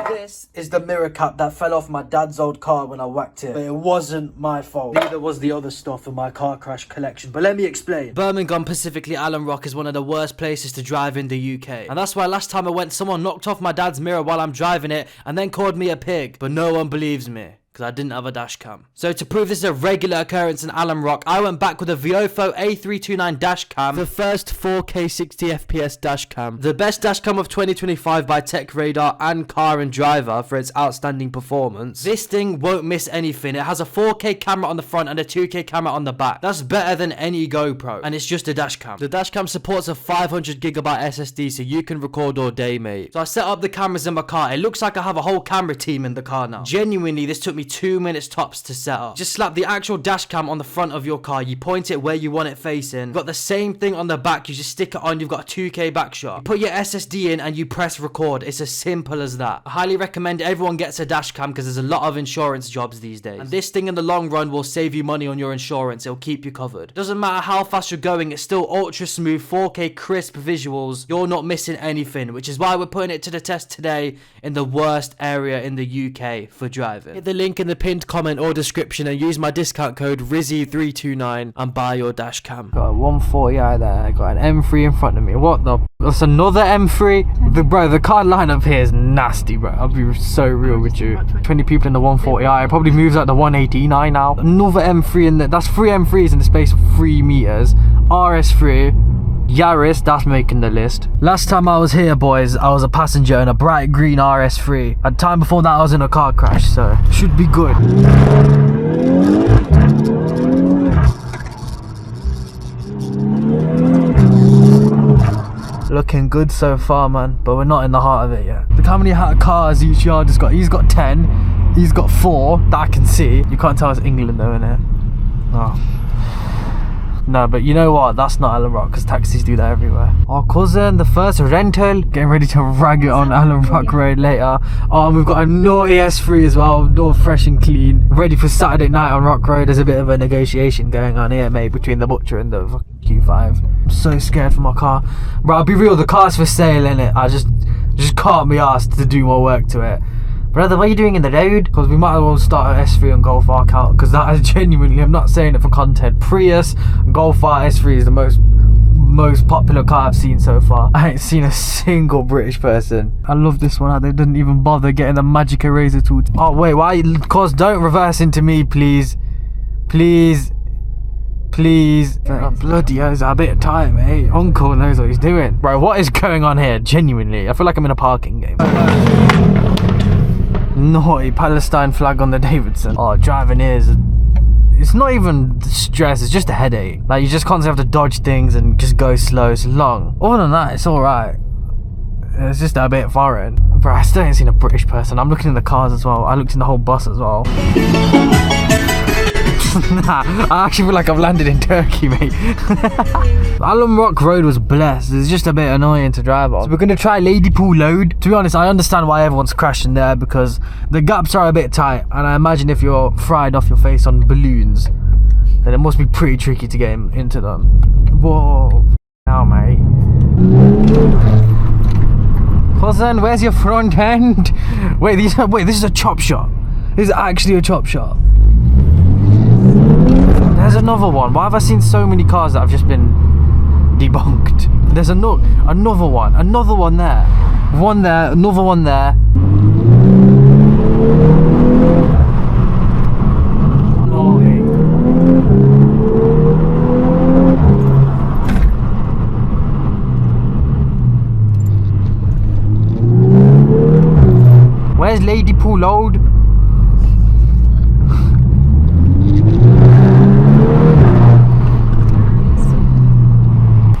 This is the mirror cap that fell off my dad's old car when I whacked it. But it wasn't my fault. Neither was the other stuff in my car crash collection. But let me explain. Birmingham, specifically Alum Rock, is one of the worst places to drive in the UK. And that's why last time I went, someone knocked off my dad's mirror while I'm driving it and then called me a pig. But no one believes me, because I didn't have a dash cam. So to prove this is a regular occurrence in Alum Rock, I went back with a VIOFO A329 dash cam, the first 4K 60 FPS dash cam, the best dash cam of 2025 by Tech Radar and Car and Driver for its outstanding performance. This thing won't miss anything. It has a 4K camera on the front and a 2K camera on the back. That's better than any GoPro, and it's just a dash cam. The dash cam supports a 500GB SSD, so you can record all day, mate. So I set up the cameras in my car. It looks like I have a whole camera team in the car now. Genuinely, this took me 2 minutes tops to set up. Just slap the actual dash cam on the front of your car. You point it where you want it facing. You've got the same thing on the back. You just stick it on. You've got a 2K back shot. You put your SSD in and you press record. It's as simple as that. I highly recommend everyone gets a dash cam because there's a lot of insurance jobs these days. And this thing in the long run will save you money on your insurance. It'll keep you covered. Doesn't matter how fast you're going. It's still ultra smooth 4K crisp visuals. You're not missing anything, which is why we're putting it to the test today in the worst area in the UK for driving. Hit the link in the pinned comment or description and use my discount code RIZZY329 and buy your dash cam. Got a 140i there. I got an M3 in front of me. What the? That's another M3. The car lineup here is nasty, bro. I'll be so real with you. 20 people in the 140i. It probably moves like the 189 now. Another M3 in there. That's 3 M3s in the space of 3 meters. RS3. Yaris, that's making the list. Last time I was here, boys, I was a passenger in a bright green RS3. At the time before that, I was in a car crash, so should be good. Looking good so far, man, but we're not in the heart of it yet. Look how many cars each yard has got. He's got 10, he's got 4 that I can see. You can't tell it's England though, innit? Oh. No, but you know what? That's not Alum Rock because taxis do that everywhere. Our cousin, the first rental, getting ready to rag it on Alum Rock Road later. Oh, and we've got a naughty S3 as well, all fresh and clean, ready for Saturday night on Rock Road. There's a bit of a negotiation going on here, mate, between the butcher and the Q5. I'm so scared for my car, bro. I'll be real, the car's for sale, innit? I just can't be asked to do more work to it. Brother, what are you doing in the road? Because we might as well start an S3 and Golf R account, because that is genuinely, I'm not saying it for content, Prius, Golf R, S3 is the most popular car I've seen so far. I ain't seen a single British person. I love this one. They didn't even bother getting the magic eraser tool. Oh wait, why? Cause don't reverse into me, please. Please. Oh, bloody hell, it's a bit of time, mate. Uncle knows what he's doing. Bro, what is going on here? Genuinely, I feel like I'm in a parking game. Naughty Palestine flag on the Davidson. Oh, driving here is... It's not even stress, it's just a headache. Like, you just constantly have to dodge things and just go slow. It's long. Other than that, it's alright. It's just a bit foreign. Bro, I still ain't seen a British person. I'm looking in the cars as well. I looked in the whole bus as well. Nah, I actually feel like I've landed in Turkey, mate. Alum Rock Road was blessed. It's just a bit annoying to drive on. So we're going to try Ladypool Load. To be honest, I understand why everyone's crashing there because the gaps are a bit tight. And I imagine if you're fried off your face on balloons, then it must be pretty tricky to get into them. Whoa. Now, mate. Cousin, where's your front end? Wait, this is a chop shop. This is actually a chop shop. There's another one. Why have I seen so many cars that have just been debunked? There's another one. Another one there. One there. Another one there. No way. Where's Ladypool Load?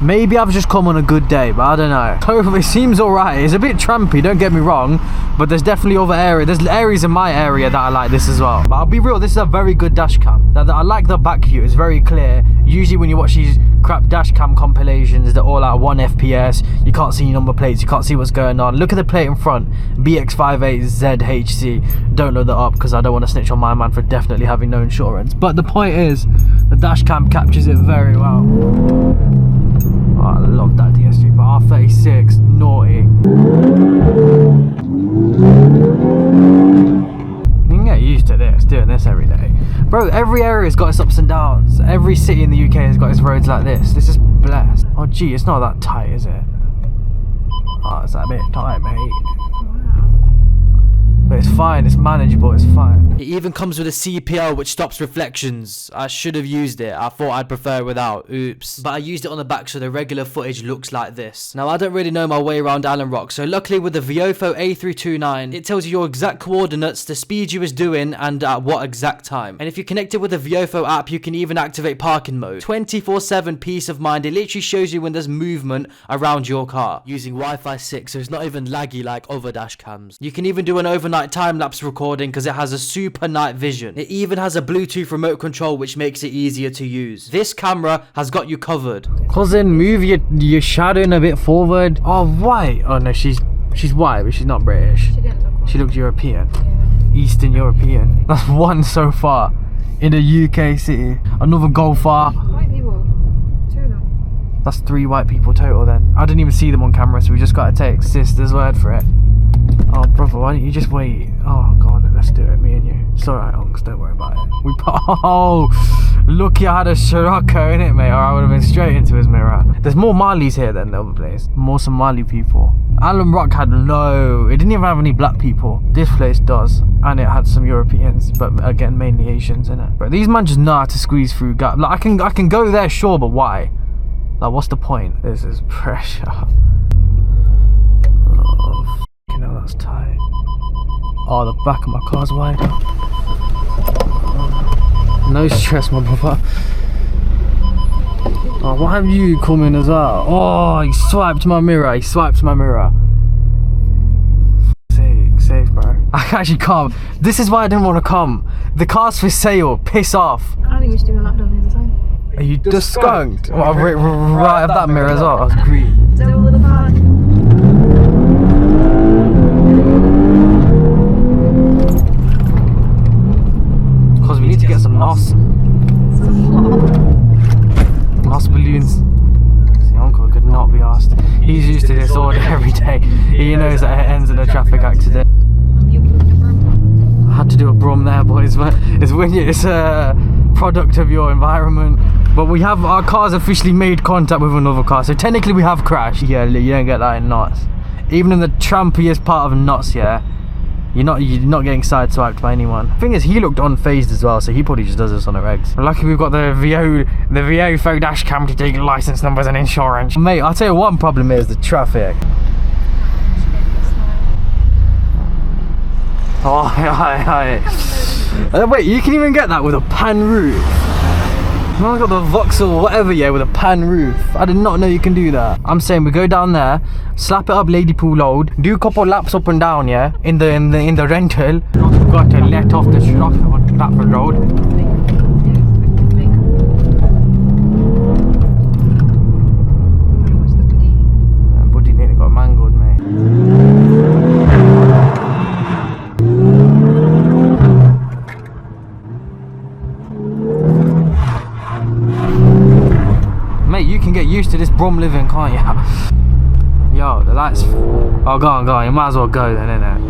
Maybe I've just come on a good day, but I don't know. So it seems alright. It's a bit trampy, don't get me wrong, but there's definitely other areas. There's areas in my area that I like this as well. But I'll be real, this is a very good dash cam. Now, I like the back view, it's very clear. Usually when you watch these crap dash cam compilations, they're all at 1 FPS. You can't see number plates, you can't see what's going on. Look at the plate in front, BX58ZHC. Don't load that up because I don't want to snitch on my man for definitely having no insurance. But the point is, the dash cam captures it very well. Oh, I love that DSG, but R36, naughty. this every day. Bro, every area's got its ups and downs. Every city in the UK has got its roads like this. This is blessed. Oh gee, it's not that tight, is it? Oh, it's a bit tight, mate. But it's fine, it's manageable, it's fine. It even comes with a CPL which stops reflections. I should have used it. I thought I'd prefer it without. Oops. But I used it on the back so the regular footage looks like this. Now I don't really know my way around Alum Rock, so luckily with the VIOFO A329, it tells you your exact coordinates, the speed you was doing, and at what exact time. And if you're connected with the VIOFO app, you can even activate parking mode. 24/7 peace of mind. It literally shows you when there's movement around your car. Using Wi-Fi 6, so it's not even laggy like other dash cams. You can even do an overnight time-lapse recording because it has a super night vision. It even has a Bluetooth remote control which makes it easier to use. This camera has got you covered. Cousin, move your shadow in a bit forward. Oh, white. Oh no, she's white, but she's not British. She didn't look white. She looked European. Yeah. Eastern European. That's one so far in a UK city. Another golfer. White people. 2 of them. That's 3 white people total then. I didn't even see them on camera, so we just got to take sister's word for it. Oh, brother, why don't you just wait? Oh, God, let's do it, me and you. It's alright, Unks, don't worry about it. Oh, lucky I had a Scirocco in it, mate, or I would have been straight into his mirror. There's more Malis here than the other place. More Somali people. Alum Rock had it didn't even have any black people. This place does, and it had some Europeans, but again, mainly Asians in it. But these men just know how to squeeze through gaps. Like, I can go there, sure, but why? Like, what's the point? This is pressure. No, that's tight. Oh, the back of my car's wider. No stress, my brother. Oh, why have you come in as well? Oh, he swiped my mirror. He swiped my mirror. Safe, bro. I actually can't. This is why I didn't want to come. The car's for sale. Piss off. I think we should do a lap down the other side. Are you just skunked? Well, right of that mirror as well. That's green. So a little part. Because we need to get some NOS. NOS balloons. The uncle could not be asked. He's used to this order every day. He knows that it ends in a traffic accident. I had to do a brum there, boys, but it's a product of your environment. But we have, our car's officially made contact with another car, so technically we have crashed. Yeah, you don't get that in knots. Even in the trampiest part of knots, yeah, you're not getting sideswiped by anyone. The thing is, he looked unfazed as well, so he probably just does this on the regs. Lucky we've got the VIOFO dash cam to take license numbers and insurance. Mate, I'll tell you one problem is the traffic. Oh, hi. Wait, you can even get that with a pan roof. I've got the Vauxhall whatever, yeah, with a pan roof. I did not know you can do that. I'm saying we go down there, slap it up Ladypool load, do a couple laps up and down, yeah, in the rental. We've got to let off the Stratford Road. Buddy nearly got mangled, mate. You can get used to this brum living, can't you? Yo, the lights. Oh, go on. You might as well go then, innit?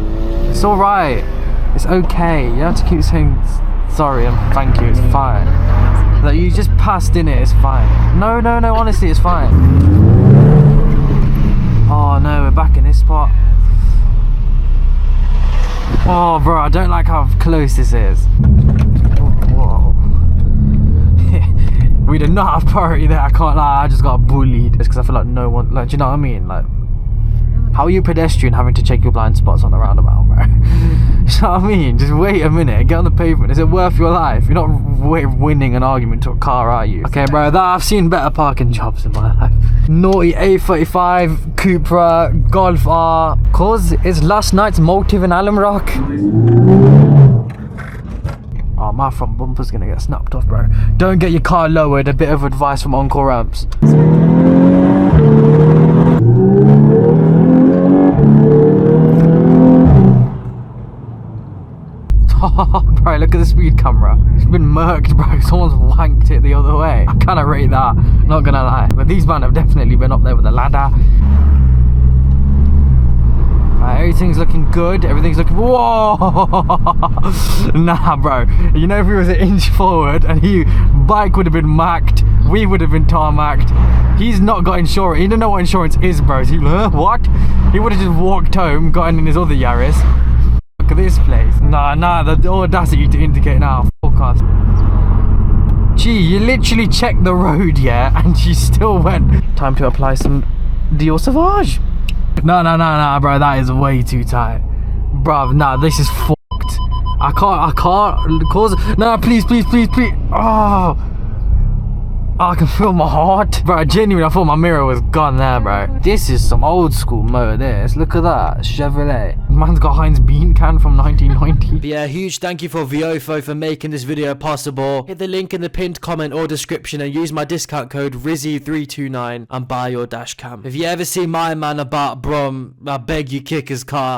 It's alright. It's okay. You have to keep saying sorry and thank you. It's fine. Like, you just passed in it. It's fine. No. Honestly, it's fine. Oh no, we're back in this spot. Oh, bro, I don't like how close this is. Whoa. We did not have priority there, I can't lie, I just got bullied. It's because I feel like no one, like, do you know what I mean? Like, how are you pedestrian having to check your blind spots on the roundabout, bro? Do you know what I mean? Just wait a minute, get on the pavement. Is it worth your life? You're not winning an argument to a car, are you? Okay, bro, I've seen better parking jobs in my life. Naughty A35, Cupra, Golf R. Cause it's last night's motive in Alum Rock. Oh, my front bumper's gonna get snapped off, bro. Don't get your car lowered. A bit of advice from Uncle Ramps. Oh, bro, look at the speed camera. It's been murked, bro. Someone's wanked it the other way. I kinda rate that, not gonna lie. But these men have definitely been up there with a ladder. Everything's looking good. Everything's looking. Whoa! Nah, bro. You know, if he was an inch forward and bike would have been macked, we would have been tarmacked. He's not got insurance. He didn't know what insurance is, bro. He, what? He would have just walked home, gotten in his other Yaris. Look at this place. Nah, the audacity to indicate now. Fuck off. Gee, you literally checked the road, yeah, and you still went. Time to apply some Dior Sauvage. No, bro, that is way too tight. Bruv, nah, this is fucked. I can't cause. No, please. Oh, I can feel my heart. Bro, genuinely, I thought my mirror was gone there, bro. This is some old school motor, this. Look at that, Chevrolet. Man's got Heinz bean can from 1990. But yeah, huge thank you for VIOFO for making this video possible. Hit the link in the pinned comment or description and use my discount code RIZZY329 and buy your dash cam. If you ever see my man about Brum, I beg you kick his car.